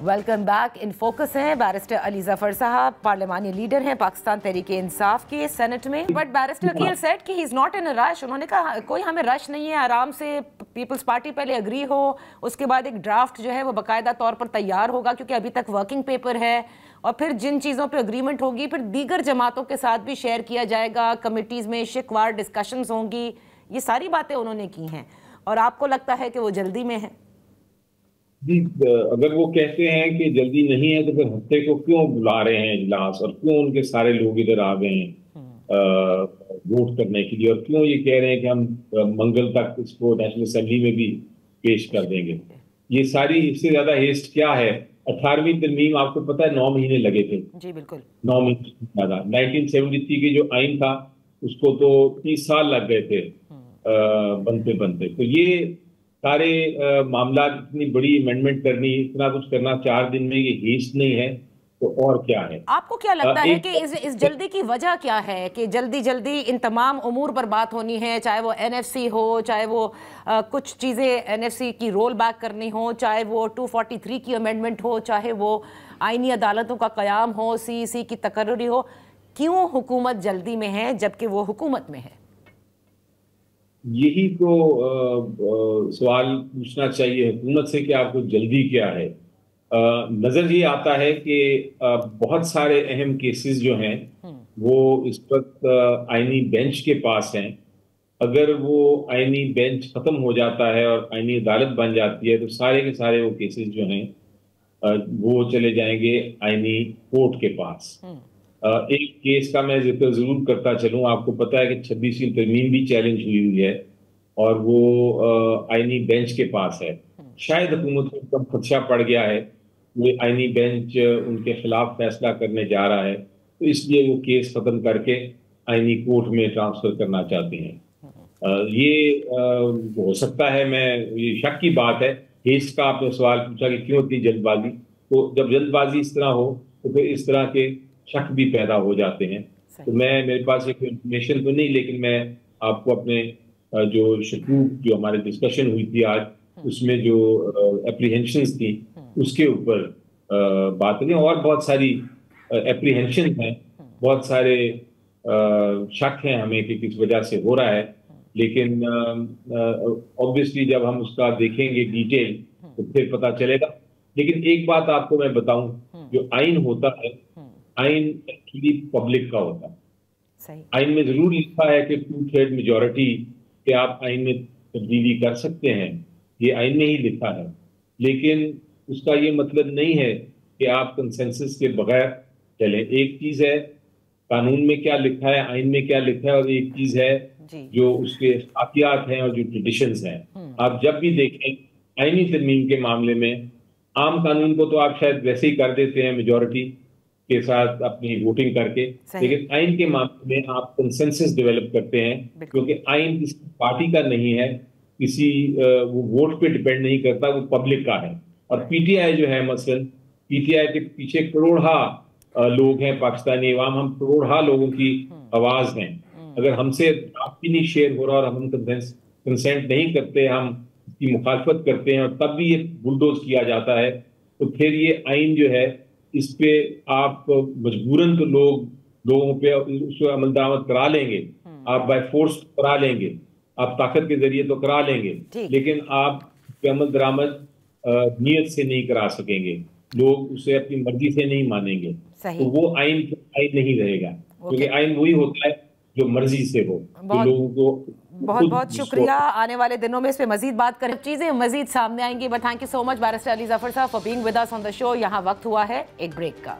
Welcome back. In focus हैं barrister Ali Zafar साहब, पार्लिमानी leader हैं पाकिस्तान तहरीक इंसाफ के सेनेट में। बट बैरिस्टर अकील सेड कि he is not in a rush. उन्होंने कहा कोई हमें रश नहीं है, आराम से पीपल्स पार्टी पहले एग्री हो, उसके बाद एक ड्राफ्ट जो है वो बाकायदा तौर पर तैयार होगा क्योंकि अभी तक वर्किंग पेपर है, और फिर जिन चीज़ों पे एग्रीमेंट होगी फिर दीगर जमातों के साथ भी शेयर किया जाएगा, कमिटीज़ में शिकवार डिस्कशंस होंगी। ये सारी बातें उन्होंने की हैं और आपको लगता है कि वो जल्दी में है? जी, अगर वो कहते हैं कि जल्दी नहीं है तो फिर हफ्ते को क्यों बुला रहे हैं इजलास, और क्यों उनके सारे लोग इधर आ गए हैं वोट करने के लिए, और क्यों ये कह रहे हैं कि हम मंगल तक इसको नेशनल असेंबली में भी पेश कर देंगे। ये सारी, इससे ज्यादा हेस्ट क्या है। 18वीं तरमीम आपको पता है 9 महीने लगे थे। जी बिल्कुल, 9 महीने ज्यादा। 1973 की जो आइन था उसको तो 30 साल लग गए थे बनते बनते। तो ये सारे मामला, इतनी बड़ी अमेंडमेंट करनी, इतना कुछ करना 4 दिन में, ये हेस्ट नहीं है तो और क्या है? आपको क्या लगता है कि इस जल्दी की वजह क्या है कि जल्दी जल्दी इन तमाम उमूर पर बात होनी है, चाहे वो एनएफसी हो, चाहे वो कुछ चीज़ें एनएफसी की रोल बैक करनी हो, चाहे वो 243 की अमेंडमेंट हो, चाहे वो आईनी अदालतों का क़याम हो, सीईसी की तकर्री हो, क्यों हुकूमत जल्दी में है जबकि वो हुकूमत में है? यही तो सवाल पूछना चाहिए हुकूमत से कि आपको जल्दी क्या है। नजर ये आता है कि बहुत सारे अहम केसेस जो हैं वो इस वक्त आईनी बेंच के पास हैं। अगर वो आईनी बेंच खत्म हो जाता है और आईनी अदालत बन जाती है तो सारे के सारे वो केसेस जो हैं वो चले जाएंगे आईनी कोर्ट के पास। एक केस का मैं जिक्र जरूर करता चलूं। आपको पता है कि 26वीं तरमीम भी चैलेंज हुई है और वो आईनी बेंच के पास है। शायद हुकूमत को एकदम खदशा पड़ गया है, वो आईनी बेंच उनके खिलाफ फैसला करने जा रहा है, तो इसलिए वो केस खत्म करके आईनी कोर्ट में ट्रांसफर करना चाहते हैं। ये हो सकता है, मैं ये शक की बात है। हेस्ट का आपने सवाल पूछा कि क्यों इतनी जल्दबाजी, तो जब जल्दबाजी इस तरह हो तो फिर इस तरह के शक भी पैदा हो जाते हैं। तो मेरे पास एक इंफॉर्मेशन तो नहीं, लेकिन मैं आपको अपने जो शकूक, जो हमारे डिस्कशन हुई थी आज, उसमें जो एप्रीहेंशंस थी उसके ऊपर बात करें। और बहुत सारी एप्रीहेंशन हैं, बहुत सारे शक हैं हमें कि किस वजह से हो रहा है, लेकिन ऑब्वियसली जब हम उसका देखेंगे डिटेल तो फिर पता चलेगा। लेकिन एक बात आपको मैं बताऊं, जो आइन होता है, आइन एक्चुअली पब्लिक का होता है। सही। आइन में जरूर लिखा है कि 2/3 मेजॉरिटी के आप आइन में तब्दीली कर सकते हैं, ये आइन में ही लिखा है। लेकिन उसका ये मतलब नहीं है कि आप कंसेंसस के बगैर चलें। एक चीज है कानून में क्या लिखा है, आइन में क्या लिखा है, और एक चीज है जो उसके अखलाकियात हैं और जो ट्रेडिशंस हैं। आप जब भी देखें आईनी तरमीम के मामले में, आम कानून को तो आप शायद वैसे ही कर देते हैं मेजॉरिटी के साथ अपनी वोटिंग करके, लेकिन आइन के मामले में आप कंसेंसस डेवलप करते हैं, क्योंकि आइन किसी पार्टी का नहीं है, किसी वो वोट पे डिपेंड नहीं करता, वो पब्लिक का है। और पीटीआई जो है, मसलन पीटीआई के पीछे करोड़ा लोग हैं, पाकिस्तानी अवाम, हम करोड़ा लोगों की आवाज हैं। अगर हमसे आपकी नहीं शेयर हो रहा और हम कंसेंट नहीं करते, हम इसकी मुखालफत करते हैं और तब भी ये बुलडोज किया जाता है, तो फिर ये आइन जो है इस पे आप मजबूरन तो लोगों पे उसको अमल दरामद करा लेंगे, आप बाय फोर्स करा लेंगे, आप ताकत के जरिए तो करा लेंगे, लेकिन आप अमल दरामद नियत से नहीं करा सकेंगे। लोग उसे अपनी मर्जी से नहीं मानेंगे, तो वो आइन नहीं रहेगा, क्योंकि आइन वही होता है जो मर्जी से हो। तो लोगों को बहुत बहुत शुक्रिया। आने वाले दिनों में इस पे मजीद बात करें, चीजें मजीद सामने आएंगी। But thank you so much barrister Ali Zafar साहब for being with us on the show. यहाँ वक्त हुआ है एक ब्रेक का।